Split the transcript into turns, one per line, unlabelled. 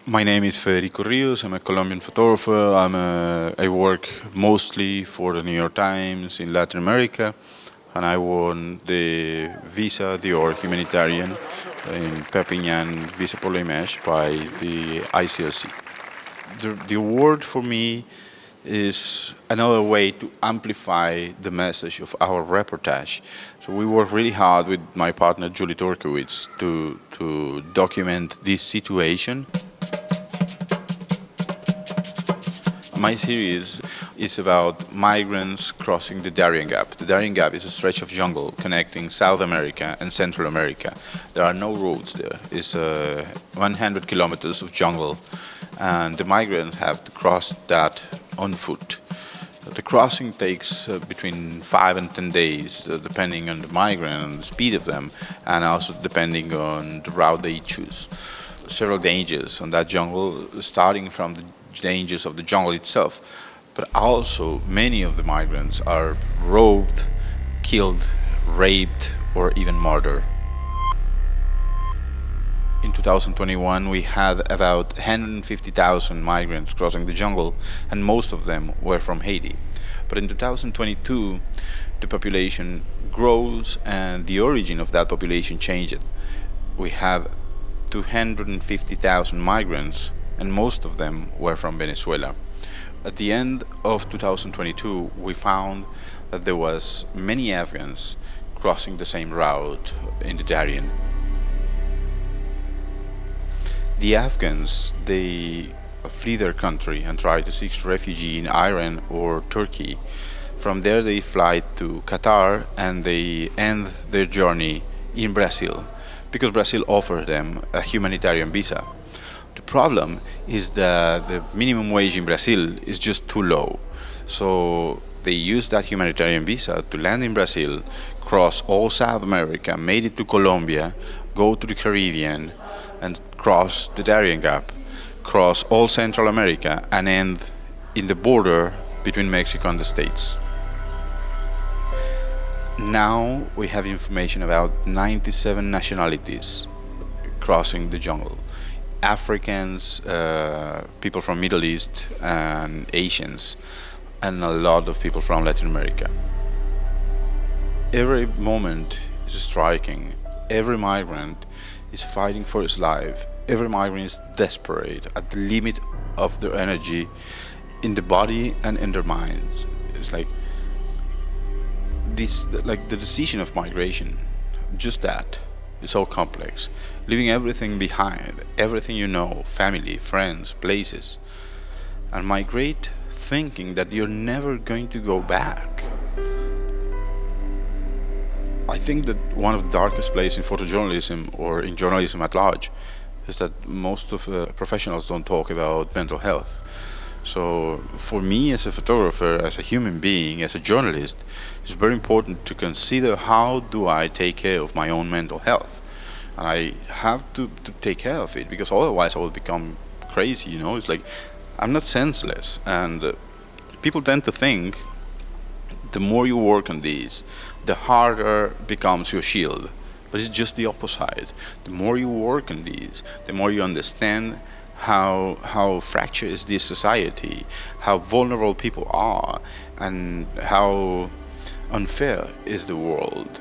My name is Federico Rios. I'm a Colombian photographer. I work mostly for the New York Times in Latin America, and I won the Visa Dior Humanitarian in Perpignan Visa pour l'Image by the ICRC. The award for me is another way to amplify the message of our reportage. So we work really hard with my partner Julie Torkowitz to document this situation. My series is about migrants crossing the Darien Gap. The Darien Gap is a stretch of jungle connecting South America and Central America. There are no roads there. It's 100 kilometers of jungle, and the migrants have to cross that on foot. The crossing takes between 5 and 10 days, depending on the migrant and the speed of them, and also depending on the route they choose. Several dangers on that jungle, starting from the dangers of the jungle itself, but also many of the migrants are robbed, killed, raped, or even murdered. In 2021, we had about 150,000 migrants crossing the jungle, and most of them were from Haiti. But in 2022, the population grows, and the origin of that population changed. We have 250,000 migrants, and most of them were from Venezuela. At the end of 2022, we found that there was many Afghans crossing the same route in the Darien. The Afghans, they flee their country and try to seek refuge in Iran or Turkey. From there they fly to Qatar and they end their journey in Brazil because Brazil offers them a humanitarian visa. The problem is that the minimum wage in Brazil is just too low. So they use that humanitarian visa to land in Brazil, cross all South America, made it to Colombia, go to the Caribbean, and cross the Darien Gap, cross all Central America, and end in the border between Mexico and the States. Now we have information about 97 nationalities crossing the jungle. Africans, people from Middle East and Asians, and a lot of people from Latin America. Every moment is striking. Every migrant is fighting for his life. Every migrant is desperate, at the limit of their energy in the body and in their minds. It's like the decision of migration, just that. It's so complex. Leaving everything behind, everything you know, family, friends, places, and migrate thinking that you're never going to go back. I think that one of the darkest places in photojournalism or in journalism at large is that most of professionals don't talk about mental health. So for me as a photographer, as a human being, as a journalist, it's very important to consider how do I take care of my own mental health. And I have to take care of it because otherwise I will become crazy, you know. It's like I'm not senseless, and people tend to think the more you work on these, the harder becomes your shield. But it's just the opposite. The more you work on these, the more you understand how fractured is this society, how vulnerable people are, and how unfair is the world.